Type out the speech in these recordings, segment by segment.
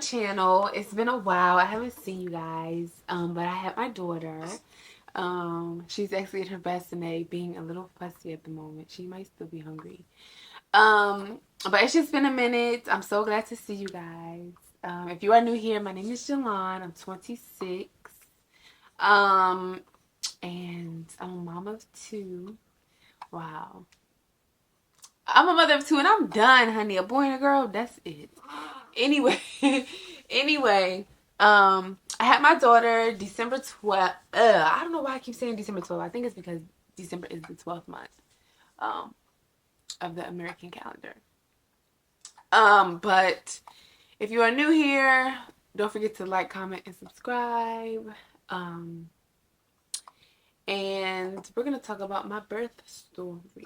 channel. It's been a while. I haven't seen you guys. But I have my daughter. She's actually at her best today, being a little fussy at the moment. She might still be hungry. But it's just been a minute. I'm so glad to see you guys. If you are new here, my name is Jalon. I'm 26. And I'm a mom of two. Wow. I'm a mother of two and I'm done, honey. A boy and a girl, that's it. Anyway, anyway, I had my daughter December 12th. I don't know why I keep saying December 12th. I think it's because December is the 12th month of the American calendar. But if you are new here, don't forget to like, comment, and subscribe. And we're going to talk about my birth story.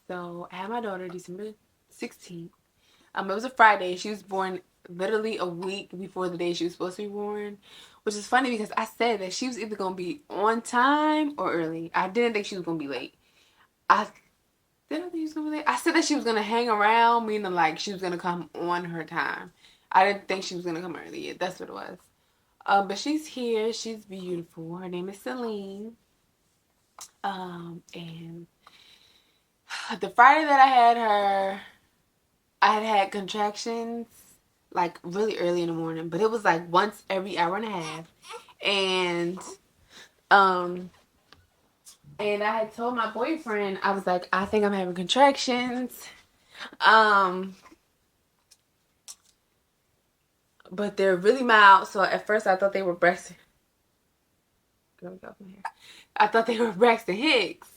So I had my daughter December 16th. It was a Friday. She was born literally a week before the day she was supposed to be born, which is funny because I said that she was either going to be on time or early. I didn't think she was going to be late. I didn't think she was going to be late. I said that she was going to hang around, meaning like she was going to come on her time. I didn't think she was going to come early. That's what it was. But she's here. She's beautiful. Her name is Celine. And the Friday that I had her, I had contractions like really early in the morning, but it was like once every hour and a half. And I had told my boyfriend, I was like, I think I'm having contractions. But they're really mild, so at first I thought they were Braxton. I thought they were Braxton Hicks.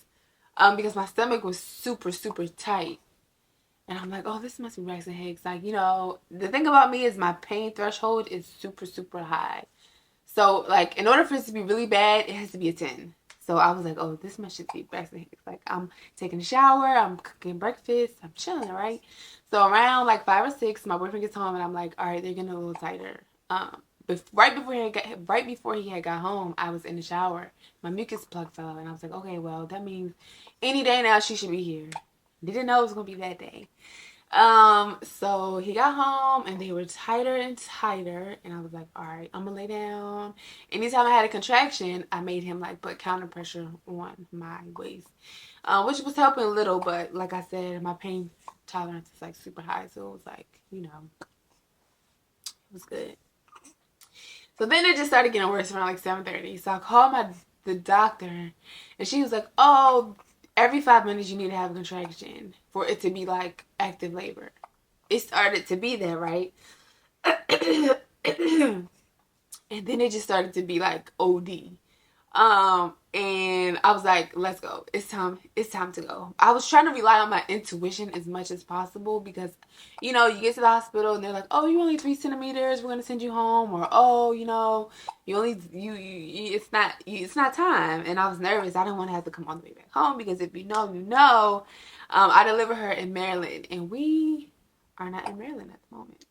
Because my stomach was super, super tight. And I'm like, oh, this must be Braxton Hicks. Like, you know, the thing about me is my pain threshold is super, super high. So, like, in order for it to be really bad, it has to be a 10. So I was like, oh, this must just be Braxton Hicks. Like, I'm taking a shower, I'm cooking breakfast, I'm chilling, right? So around like 5 or 6, my boyfriend gets home and I'm like, all right, they're getting a little tighter. Right before he had got home, I was in the shower. My mucus plug fell out, and I was like, okay, well, that means any day now she should be here. Didn't know it was gonna be that day. So he got home and they were tighter and tighter, and I was like, all right, I'm gonna lay down. Anytime I had a contraction, I made him like put counter pressure on my waist, which was helping a little, but like I said, my pain tolerance is like super high, so it was like, you know, it was good. So then it just started getting worse around like 7:30. So I called the doctor, and she was like, oh, every 5 minutes you need to have a contraction for it to be like active labor. It started to be there, right? And then it just started to be like OD. And I was like, let's go. It's time to go. I was trying to rely on my intuition as much as possible because, you know, you get to the hospital and they're like, oh, you're only 3 centimeters. We're going to send you home. Or, oh, you know, it's not time. And I was nervous. I didn't want to have to come all the way back home because if you know, you know. I delivered her in Maryland, and we are not in Maryland at the moment.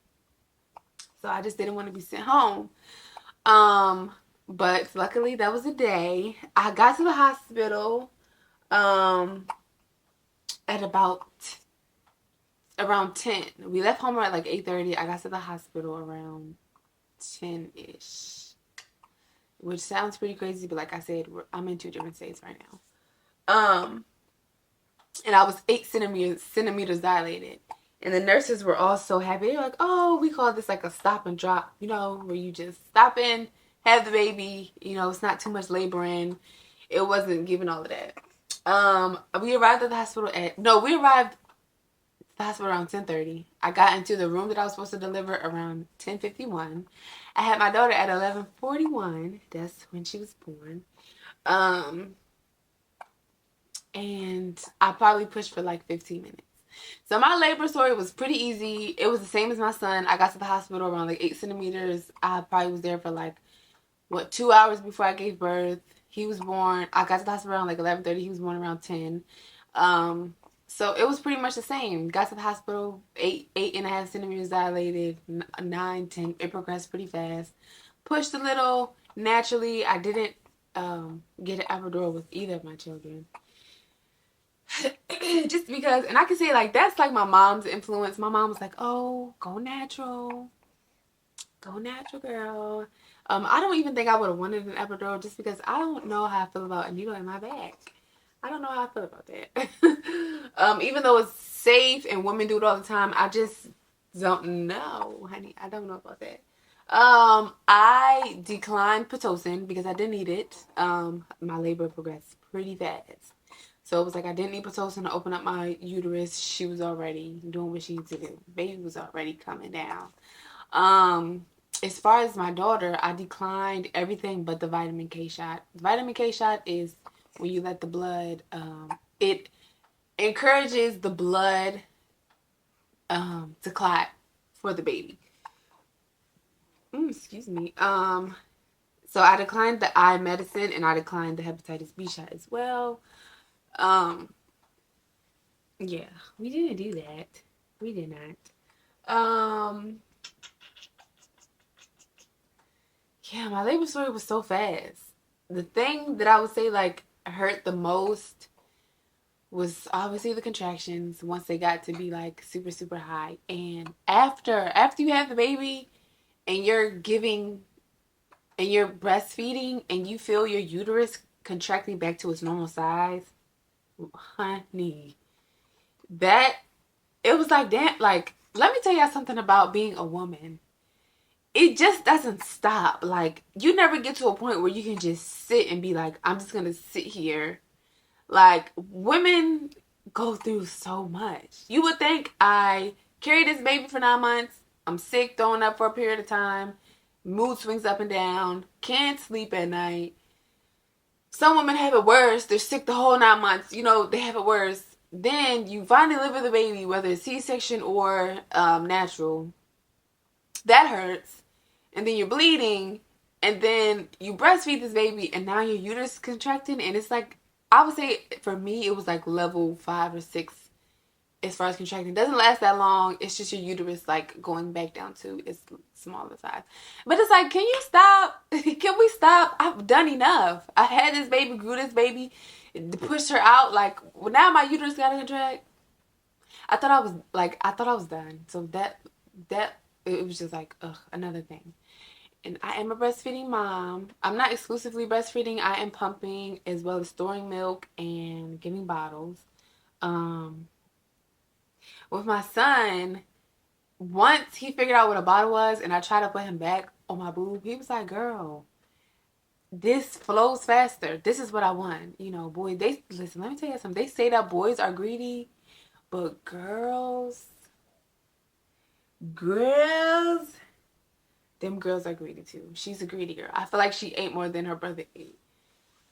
So I just didn't want to be sent home. But luckily that was the day. I got to the hospital at around 10. We left home at like 8:30. I got to the hospital around 10-ish. Which sounds pretty crazy, but like I said, I'm in 2 different states right now. And I was 8 centimeters dilated. And the nurses were all so happy. They were like, oh, we call this like a stop and drop, you know, where you just stop in, have the baby, you know, it's not too much laboring. It wasn't giving all of that. We arrived at the hospital we arrived at the hospital around 10:30. I got into the room that I was supposed to deliver around 10:51. I had my daughter at 11:41. That's when she was born. And I probably pushed for like 15 minutes. So my labor story was pretty easy. It was the same as my son. I got to the hospital around like 8 centimeters. I probably was there for like, 2 hours before I gave birth. He was born. I got to the hospital around like 11:30. He was born around 10. So it was pretty much the same. Got to the hospital, 8.5 centimeters dilated, 9, 10. It progressed pretty fast. Pushed a little. Naturally, I didn't get an epidural with either of my children. Just because, and I can say like that's like my mom's influence. My mom was like, oh, go natural. Go natural, girl. I don't even think I would have wanted an epidural just because I don't know how I feel about a needle in my back. I don't know how I feel about that. Even though it's safe and women do it all the time, I just don't know, honey. I don't know about that. I declined Pitocin because I didn't need it. My labor progressed pretty fast. So it was like I didn't need Pitocin to open up my uterus. She was already doing what she needed to do. Baby was already coming down. As far as my daughter, I declined everything but the vitamin K shot. The vitamin K shot is when you let the blood, it encourages the blood to clot for the baby. Excuse me. So I declined the eye medicine and I declined the hepatitis B shot as well. Yeah, we didn't do that. We did not. Yeah, my labor story was so fast. The thing that I would say like hurt the most was obviously the contractions once they got to be like super super high. And after you have the baby and you're giving and you're breastfeeding and you feel your uterus contracting back to its normal size, honey, that it was like damn. Like, let me tell y'all something about being a woman. It just doesn't stop. Like, you never get to a point where you can just sit and be like, I'm just gonna sit here. Like, women go through so much. You would think I carried this baby for 9 months. I'm sick, throwing up for a period of time. Mood swings up and down. Can't sleep at night. Some women have it worse. They're sick the whole 9 months. You know, they have it worse. Then you finally deliver the baby, whether it's C-section or natural. That hurts. And then you're bleeding. And then you breastfeed this baby. And now your uterus is contracting. And it's like, I would say for me, it was like level 5 or 6 as far as contracting. It doesn't last that long. It's just your uterus like going back down to its smaller size. But it's like, can you stop? Can we stop? I've done enough. I had this baby, grew this baby, pushed her out. Like, well, now my uterus got to contract. I thought I was done. So that it was just like, ugh, another thing. And I am a breastfeeding mom. I'm not exclusively breastfeeding. I am pumping as well as storing milk and giving bottles. With my son, once he figured out what a bottle was and I tried to put him back on my boob, he was like, girl, this flows faster. This is what I want. You know, boy, listen, let me tell you something. They say that boys are greedy, but girls, them girls are greedy too. She's a greedy girl. I feel like she ate more than her brother ate.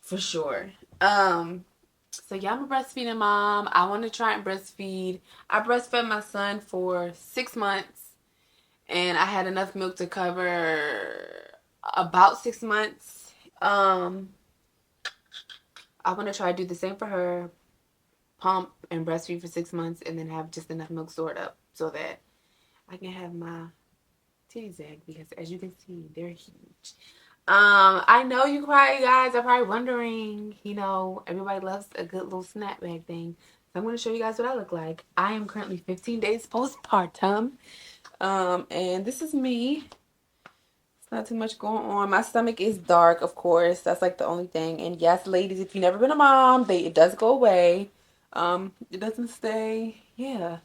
For sure. So yeah, I'm a breastfeeding mom. I want to try and breastfeed. I breastfed my son for 6 months and I had enough milk to cover about 6 months. I want to try to do the same for her. Pump and breastfeed for 6 months and then have just enough milk stored up so that I can have my titties back because as you can see, they're huge. I know you guys are probably wondering, you know, everybody loves a good little snapback thing. So I'm going to show you guys what I look like. I am currently 15 days postpartum. And this is me. It's not too much going on. My stomach is dark, of course. That's like the only thing. And yes, ladies, if you've never been a mom, it does go away. It doesn't stay. Yeah.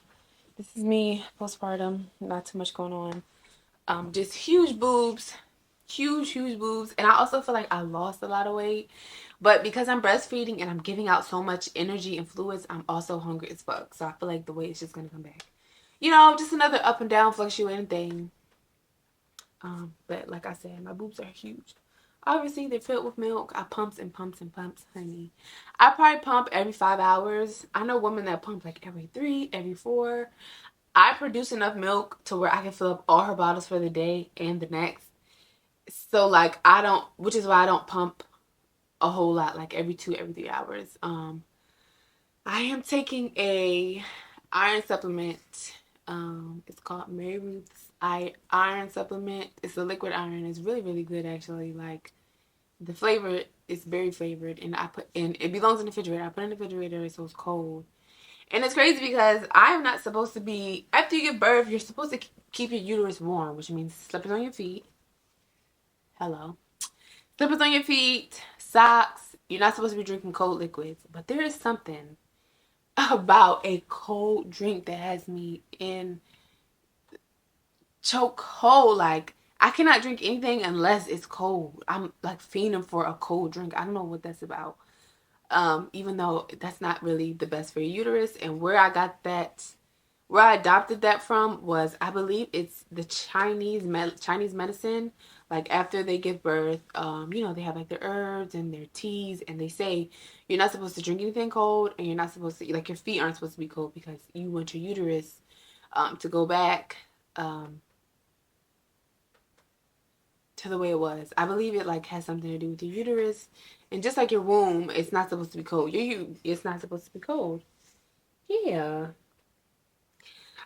This is me postpartum. Not too much going on. Just huge boobs. Huge boobs. And I also feel like I lost a lot of weight. But because I'm breastfeeding and I'm giving out so much energy and fluids, I'm also hungry as fuck. So I feel like the weight is just going to come back. You know, just another up and down fluctuating thing. But like I said, my boobs are huge. Obviously, they're filled with milk. I pumps and pumps and pumps, honey. I probably pump every 5 hours. I know women that pump like every 3, every 4. I produce enough milk to where I can fill up all her bottles for the day and the next. So like which is why I don't pump a whole lot, like every 2, every 3 hours. I am taking a iron supplement. It's called Mmaarleem's iron supplement. It's a liquid iron. It's really, really good actually. Like the flavor is very flavored, and it belongs in the refrigerator. I put it in the refrigerator so it's cold. And it's crazy because I am not supposed to be, after you give birth, you're supposed to keep your uterus warm, which means slippers on your feet. Hello. Slippers on your feet, socks. You're not supposed to be drinking cold liquids. But there is something about a cold drink that has me in choke cold. Like, I cannot drink anything unless it's cold. I'm like fiending for a cold drink. I don't know what that's about. Even though that's not really the best for your uterus. And where I adopted that from was, I believe it's the Chinese medicine. Like after they give birth, they have like their herbs and their teas, and they say you're not supposed to drink anything cold, and you're not supposed to, like, your feet aren't supposed to be cold because you want your uterus to go back to the way it was. I believe it like has something to do with your uterus, and just like your womb, it's not supposed to be cold. It's not supposed to be cold. Yeah.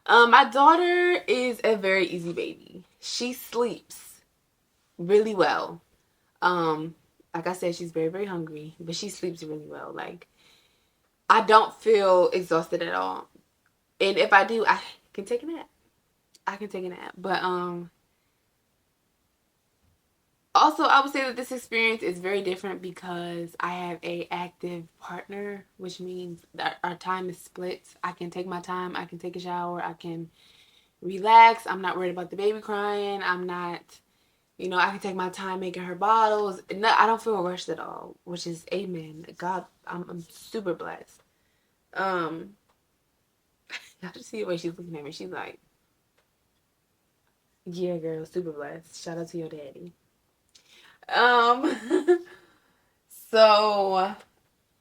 My daughter is a very easy baby. She sleeps really well. Like I said, she's very, very hungry, but she sleeps really well. Like, I don't feel exhausted at all. And if I do, I can take a nap. But also, I would say that this experience is very different because I have a active partner, which means that our time is split. I can take my time. I can take a shower. I can relax. I'm not worried about the baby crying. I'm not, I can take my time making her bottles. No, I don't feel rushed at all, which is amen. God, I'm super blessed. Y'all just see the way she's looking at me. She's like, yeah, girl, super blessed. Shout out to your daddy. So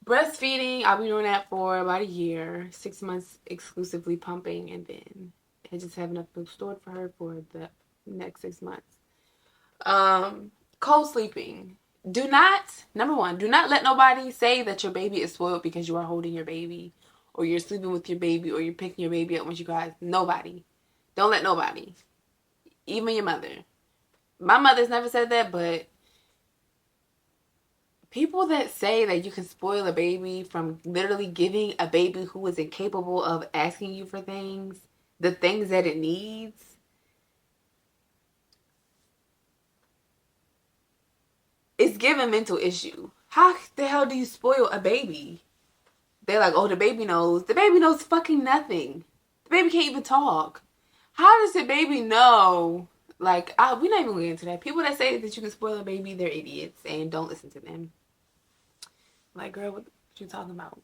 breastfeeding, I'll be doing that for about a year, 6 months exclusively pumping, and then I just have enough food stored for her for the next 6 months. Cold sleeping. Number one, do not let nobody say that your baby is spoiled because you are holding your baby, or you're sleeping with your baby, or you're picking your baby up when she cries. Nobody. Don't let nobody. Even your mother. My mother's never said that, but people that say that you can spoil a baby from literally giving a baby who is incapable of asking you for things, the things that it needs, it's giving mental issue. How the hell do you spoil a baby? They're like, oh, the baby knows. The baby knows fucking nothing. The baby can't even talk. How does the baby know? Like, we're not even going into that. People that say that you can spoil a baby, they're idiots, and don't listen to them. Like, girl, what you talking about?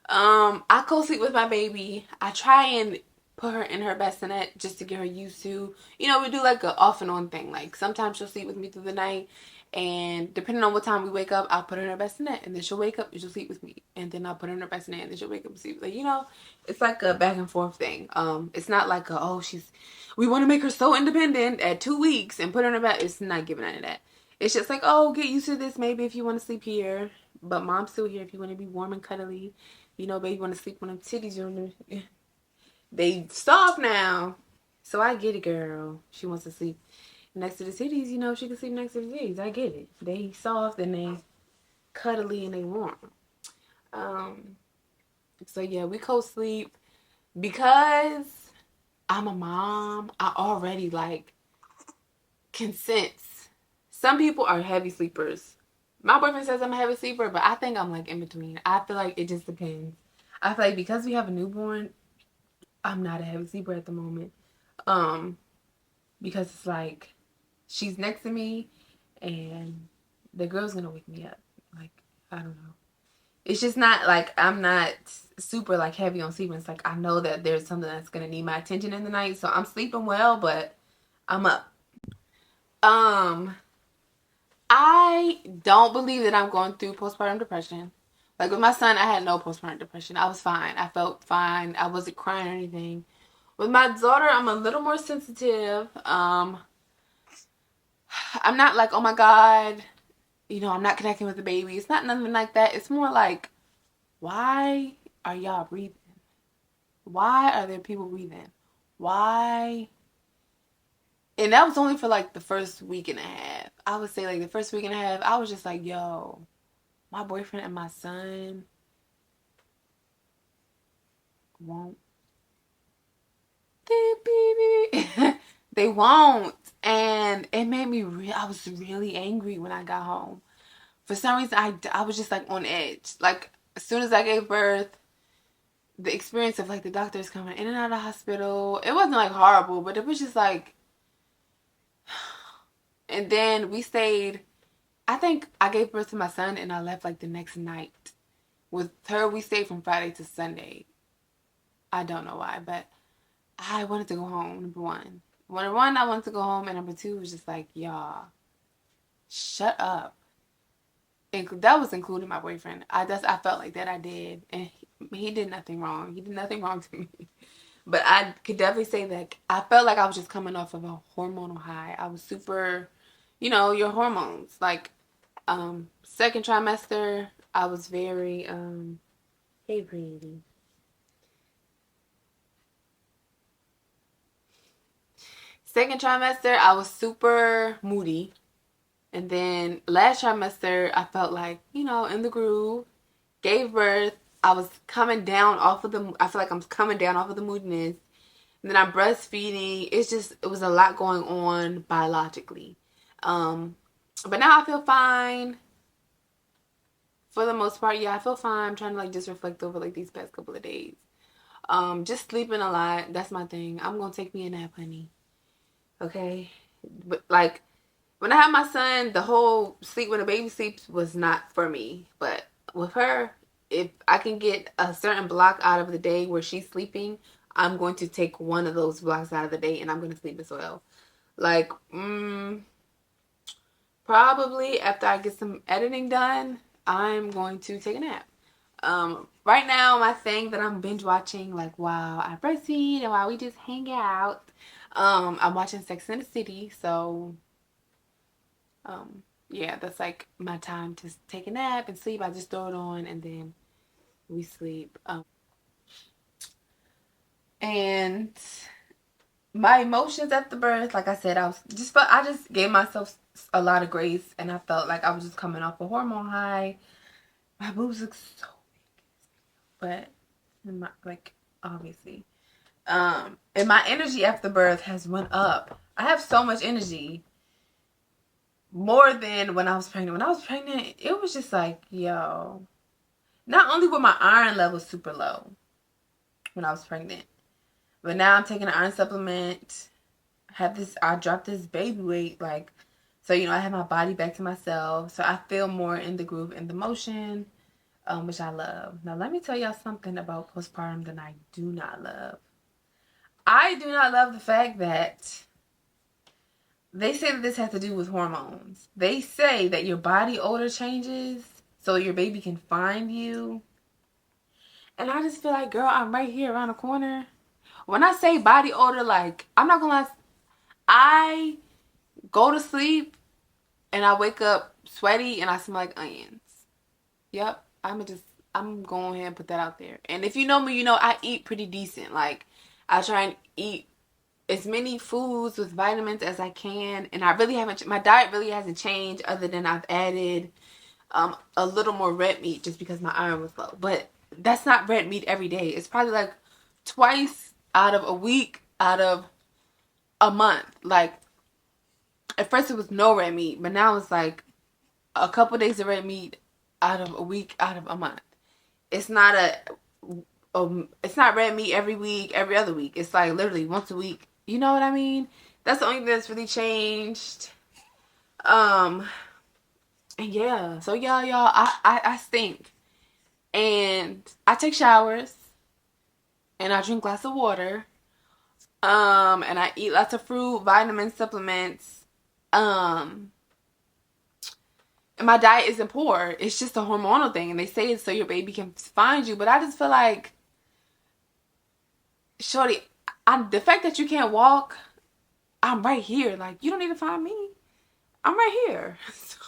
I co-sleep with my baby. I try and put her in her bassinet just to get her used to. We do like a off and on thing. Like, sometimes she'll sleep with me through the night, and depending on what time we wake up, I'll put her in her bassinet, and then she'll wake up and she'll sleep with me, and then I'll put her in her bassinet, and then she'll wake up and sleep. Like, it's like a back and forth thing. It's not like we want to make her so independent at 2 weeks and put her in her bed. It's not giving none of that. It's just like, oh, get used to this maybe if you want to sleep here. But mom's still here if you want to be warm and cuddly. Baby want to sleep on them titties. They soft now. So I get it, girl. She wants to sleep next to the titties. She can sleep next to the titties. I get it. They soft and they cuddly and they warm. So yeah, we co-sleep because I'm a mom. I already can sense. Some people are heavy sleepers. My boyfriend says I'm a heavy sleeper, but I think I'm in between. I feel like it just depends. I feel like because we have a newborn, I'm not a heavy sleeper at the moment. Because it's like she's next to me and the girl's gonna wake me up. I don't know. It's just not I'm not super heavy on sleeping. It's I know that there's something that's gonna need my attention in the night. So I'm sleeping well, but I'm up. I don't believe that I'm going through postpartum depression. With my son, I had no postpartum depression. I was fine. I felt fine. I wasn't crying or anything. With my daughter, I'm a little more sensitive. I'm not oh my God, I'm not connecting with the baby. It's not nothing like that. It's more why are y'all breathing? Why are there people breathing? Why? And that was only for the first week and a half. I would say the first week and a half, I was just yo, my boyfriend and my son won't. They won't. And it made me I was really angry when I got home. For some reason, I was just like on edge. Like, as soon as I gave birth, the experience of like the doctors coming in and out of the hospital, it wasn't like horrible, but it was just like, and then we stayed, I think I gave birth to my son and I left like the next night. With her, we stayed from Friday to Sunday. I don't know why, but I wanted to go home, number one. Number one, I wanted to go home, and number two was just like, y'all, shut up. And that was including my boyfriend. I felt like that I did, and he did nothing wrong. He did nothing wrong to me. But I could definitely say that I felt like I was just coming off of a hormonal high. I was super, your hormones. Like, second trimester, I was very, hey, pretty. Second trimester, I was super moody. And then last trimester, I felt like, in the groove. Gave birth. I was coming down off of I feel like I'm coming down off of the moodiness. And then I'm breastfeeding. It was a lot going on biologically. But now I feel fine. For the most part, yeah, I feel fine. I'm trying to like just reflect over like these past couple of days. Just sleeping a lot. That's my thing. I'm gonna take me a nap, honey. Okay? But like, when I had my son, the whole sleep when the baby sleeps was not for me. But with her, if I can get a certain block out of the day where she's sleeping, I'm going to take one of those blocks out of the day and I'm going to sleep as well. Like, probably after I get some editing done, I'm going to take a nap. Right now, my thing that I'm binge watching, like while I breastfeed and while we just hang out, I'm watching Sex and the City. So, yeah, that's like my time to take a nap and sleep. I just throw it on and then we sleep. And my emotions at the birth, like I said, I just gave myself a lot of grace, and I felt like I was just coming off a hormone high. My boobs look so big, but like obviously, and my energy after birth has went up. I have so much energy, more than when I was pregnant. When I was pregnant, it was just like, yo. Not only were my iron levels super low when I was pregnant, but now I'm taking an iron supplement. I dropped this baby weight, like, so, I have my body back to myself. So I feel more in the groove and the motion, which I love. Now, let me tell y'all something about postpartum that I do not love. I do not love the fact that they say that this has to do with hormones. They say that your body odor changes so your baby can find you. And I just feel like, girl, I'm right here around the corner. When I say body odor, like, I'm not gonna lie, I go to sleep and I wake up sweaty and I smell like onions. Yep, I'm going ahead and put that out there. And if you know me, you know I eat pretty decent. Like, I try and eat as many foods with vitamins as I can. And my diet really hasn't changed, other than I've added a little more red meat just because my iron was low. But that's not red meat every day. It's probably like twice out of a week, out of a month. Like, at first it was no red meat, but now it's like a couple days of red meat out of a week, out of a month. It's not it's not red meat every week, every other week. It's like literally once a week. You know what I mean? That's the only thing that's really changed. And yeah, so y'all, I stink. And I take showers. And I drink lots of water. And I eat lots of fruit, vitamin supplements. And my diet isn't poor. It's just a hormonal thing. And they say it's so your baby can find you. But I just feel like, shorty, the fact that you can't walk, I'm right here. Like, you don't need to find me. I'm right here. So,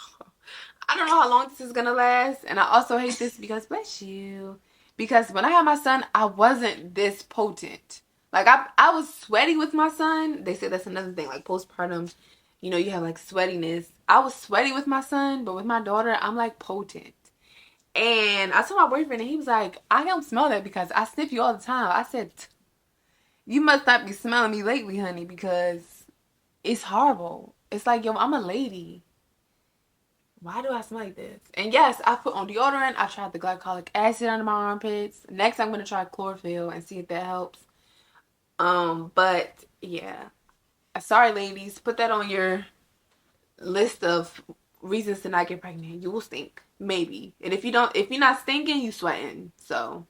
I don't know how long this is going to last. And I also hate this because, bless you, because when I had my son, I wasn't this potent. Like, I was sweaty with my son. They say that's another thing. Like, postpartum, you have, like, sweatiness. I was sweaty with my son, but with my daughter, I'm, like, potent. And I told my boyfriend, and he was like, I don't smell that because I sniff you all the time. I said, you must not be smelling me lately, honey, because it's horrible. It's like, yo, I'm a lady. Why do I smell like this? And yes, I put on deodorant. I tried the glycolic acid under my armpits. Next, I'm going to try chlorophyll and see if that helps. But yeah. Sorry, ladies. Put that on your list of reasons to not get pregnant. You will stink. Maybe. And if you're not stinking, you sweating. So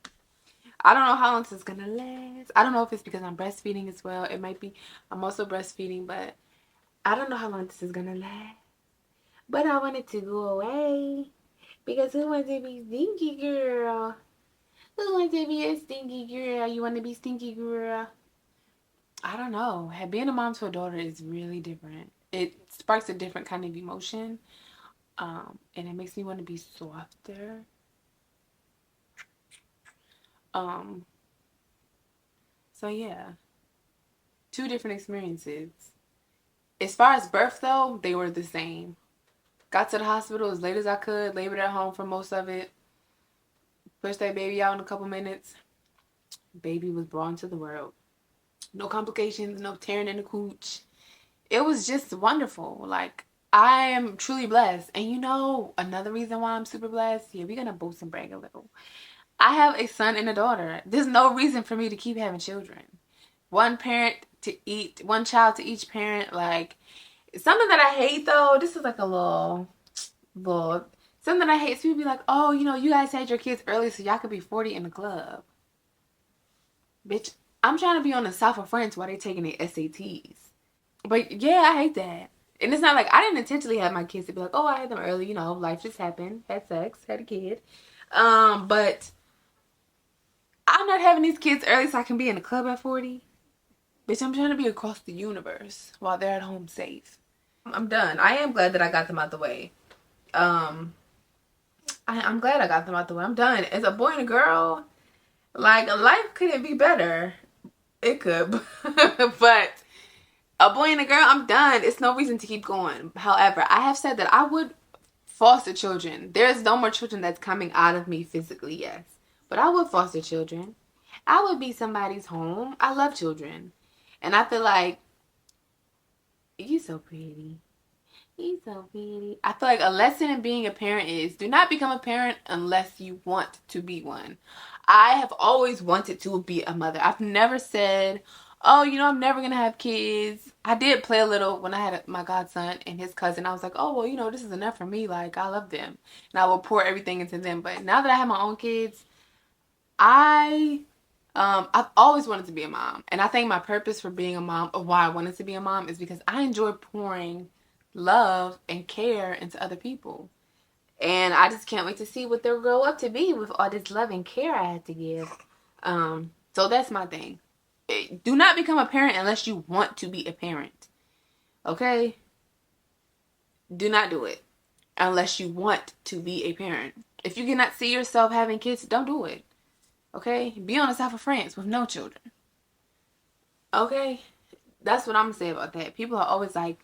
I don't know how long this is gonna last. I don't know if it's because I'm breastfeeding as well. It might be. I'm also breastfeeding, but I don't know how long this is gonna last. But I want it to go away. Because who wants to be stinky girl? Who wants to be a stinky girl? You want to be stinky girl? I don't know. Being a mom to a daughter is really different. It sparks a different kind of emotion. And it makes me want to be softer. So yeah. Two different experiences. As far as birth though, they were the same. Got to the hospital as late as I could, labored at home for most of it. Pushed that baby out in a couple minutes. Baby was brought into the world. No complications, no tearing in the cooch. It was just wonderful. Like, I am truly blessed. And you know, another reason why I'm super blessed, yeah, we're going to boast and brag a little. I have a son and a daughter. There's no reason for me to keep having children. One child to each parent. Like, something that I hate though, this is like a little, something I hate is people be like, oh, you know, you guys had your kids early so y'all could be 40 in the club. Bitch, I'm trying to be on the south of France while they're taking their SATs. But yeah, I hate that. And it's not like I didn't intentionally have my kids to be like, oh, I had them early, you know, life just happened, had sex, had a kid. But I'm not having these kids early so I can be in the club at 40. Bitch, I'm trying to be across the universe while they're at home safe. I'm done. I am glad that I got them out the way. I'm glad I got them out the way. I'm done. As a boy and a girl, like, life couldn't be better. It could. But a boy and a girl, I'm done. It's no reason to keep going. However, I have said that I would foster children. There's no more children that's coming out of me physically, yes. But I would foster children. I would be somebody's home. I love children. And I feel like, you so pretty. He's so pretty. I feel like a lesson in being a parent is do not become a parent unless you want to be one. I have always wanted to be a mother. I've never said, oh, you know, I'm never going to have kids. I did play a little when I had my godson and his cousin. I was like, oh, well, you know, this is enough for me. Like, I love them. And I will pour everything into them. But now that I have my own kids, I've always wanted to be a mom. And I think my purpose for being a mom, or why I wanted to be a mom, is because I enjoy pouring love and care into other people. And I just can't wait to see what they'll grow up to be with all this love and care I have to give. So that's my thing. Do not become a parent unless you want to be a parent. Okay? Do not do it unless you want to be a parent. If you cannot see yourself having kids, don't do it. Okay? Be on the south of France with no children. Okay? That's what I'm going to say about that. People are always like,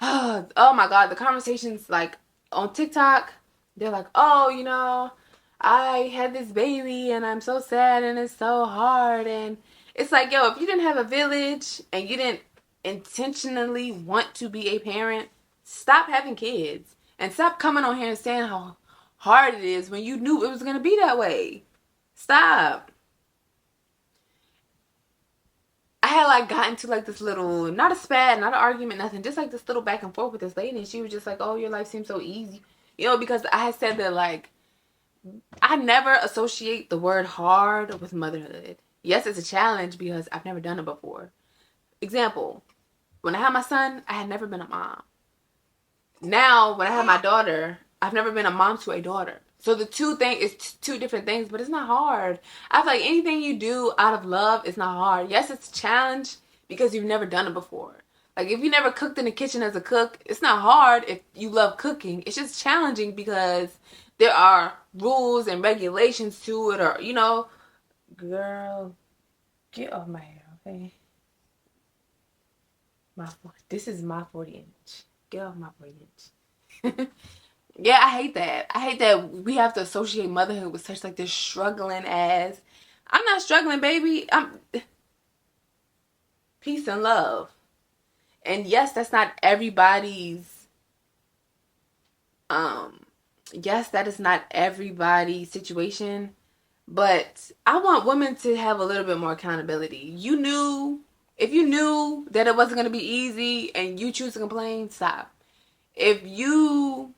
oh my God, the conversations like on TikTok, they're like, oh, you know, I had this baby and I'm so sad and it's so hard. And it's like, yo, if you didn't have a village and you didn't intentionally want to be a parent, stop having kids and stop coming on here and saying how hard it is when you knew it was going to be that way. Stop. I had like gotten to like this little, not a spat, not an argument, nothing, just like this little back and forth with this lady, and she was just like, oh, your life seems so easy, you know, because I had said that like I never associate the word hard with motherhood. Yes, it's a challenge because I've never done it before. Example, when I had my son, I had never been a mom. Now when I have my daughter, I've never been a mom to a daughter. So the two things is two different things, but it's not hard. I feel like anything you do out of love is not hard. Yes, it's a challenge because you've never done it before. Like if you never cooked in the kitchen as a cook, it's not hard if you love cooking. It's just challenging because there are rules and regulations to it, or, you know, girl, get off my hair, okay? This is my 40 inch. Get off my 40 inch. Yeah, I hate that. I hate that we have to associate motherhood with such like this struggling ass. I'm not struggling, baby. I'm peace and love. And yes, that's not everybody's um yes, that is not everybody's situation, but I want women to have a little bit more accountability. You knew if you knew that it wasn't going to be easy and you choose to complain, stop. If you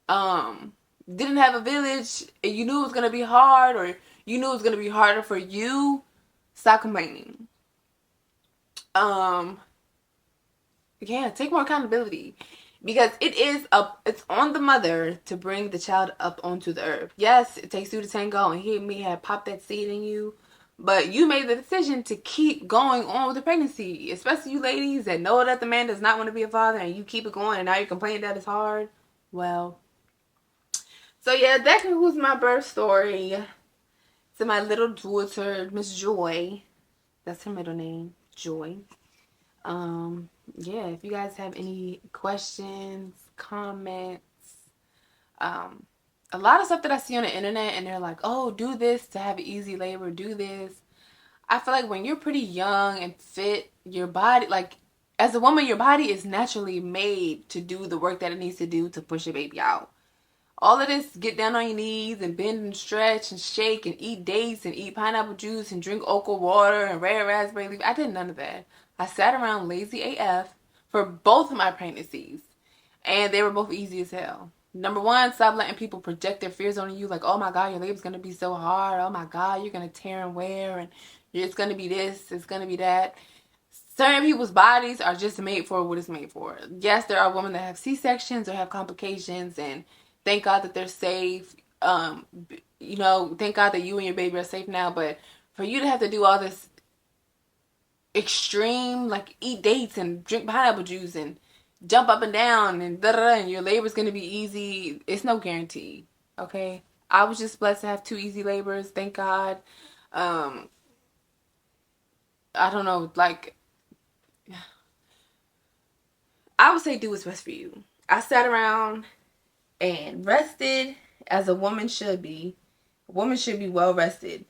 um didn't have a village and you knew it was going to be hard, or you knew it was going to be harder for you, stop complaining. um yeah, take more accountability, because it's on the mother to bring the child up onto the earth. Yes, it takes two to tango, and he may have popped that seed in you, but you made the decision to keep going on with the pregnancy. Especially you ladies that know that the man does not want to be a father, and you keep it going, and now you're complaining that it's hard. Well, so yeah, that concludes my birth story. To my little daughter, Miss Joy. That's her middle name, Joy. Um, yeah, if you guys have any questions, comments, um, a lot of stuff that I see on the internet, and they're like, oh, do this to have easy labor, do this. I feel like when you're pretty young and fit, your body, like, as a woman, your body is naturally made to do the work that it needs to do to push your baby out. All of this, get down on your knees and bend and stretch and shake and eat dates and eat pineapple juice and drink okra water and red raspberry leaf. I did none of that. I sat around lazy AF for both of my pregnancies, and they were both easy as hell. Number one, stop letting people project their fears on you, like, oh my God, your labor's gonna be so hard. Oh my God, you're gonna tear and wear, and it's gonna be this, it's gonna be that. Certain people's bodies are just made for what it's made for. Yes, there are women that have C-sections or have complications, and thank God that they're safe. Thank God that you and your baby are safe now. But for you to have to do all this extreme, like eat dates and drink pineapple juice and jump up and down and da da da, and your labor's gonna be easy, it's no guarantee. Okay, I was just blessed to have two easy labors. Thank God. Um, I don't know, like, I would say do what's best for you. I sat around and rested as a woman should be. A woman should be well rested.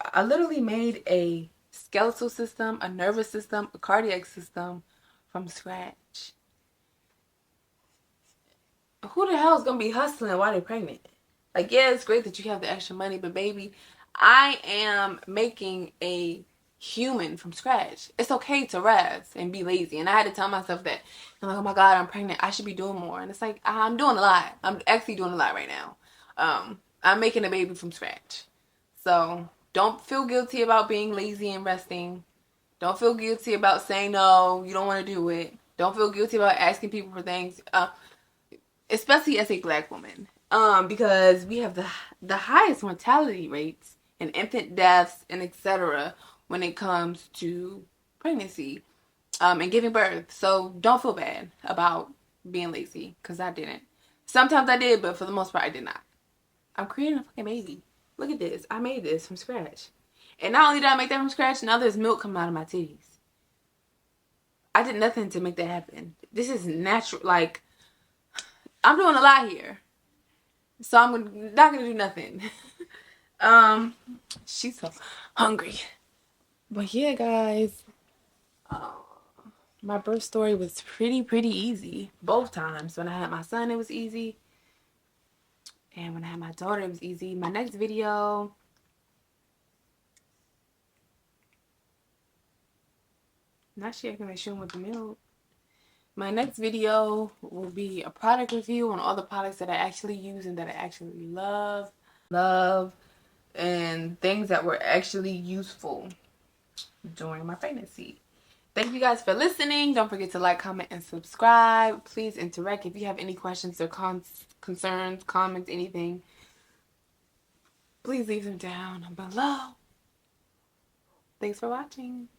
I literally made a skeletal system, a nervous system, a cardiac system from scratch. Who the hell is gonna be hustling while they're pregnant? Like, yeah, it's great that you have the extra money, but baby, I am making a human from scratch. It's okay to rest and be lazy. And I had to tell myself that. I'm like, oh my God, I'm pregnant. I should be doing more. And it's like, I'm doing a lot. I'm actually doing a lot right now. I'm making a baby from scratch. So don't feel guilty about being lazy and resting. Don't feel guilty about saying no, you don't want to do it. Don't feel guilty about asking people for things. Especially as a black woman, because we have the highest mortality rates and infant deaths and etc. when it comes to pregnancy, and giving birth. So don't feel bad about being lazy, because I didn't. Sometimes I did, but for the most part I did not. I'm creating a fucking baby. Look at this. I made this from scratch. And not only did I make that from scratch, now there's milk coming out of my titties. I did nothing to make that happen. This is natural. Like, I'm doing a lot here. So I'm not gonna do nothing. She's so hungry. But yeah, guys, my birth story was pretty easy. Both times. When I had my son, it was easy. And when I had my daughter, it was easy. My next video, not she acting like she don't want the milk. My next video will be a product review on all the products that I actually use and that I actually love. And things that were actually useful during my pregnancy. Thank you guys for listening. Don't forget to like, comment, and subscribe. Please interact. If you have any questions or concerns, comments, anything, please leave them down below. Thanks for watching.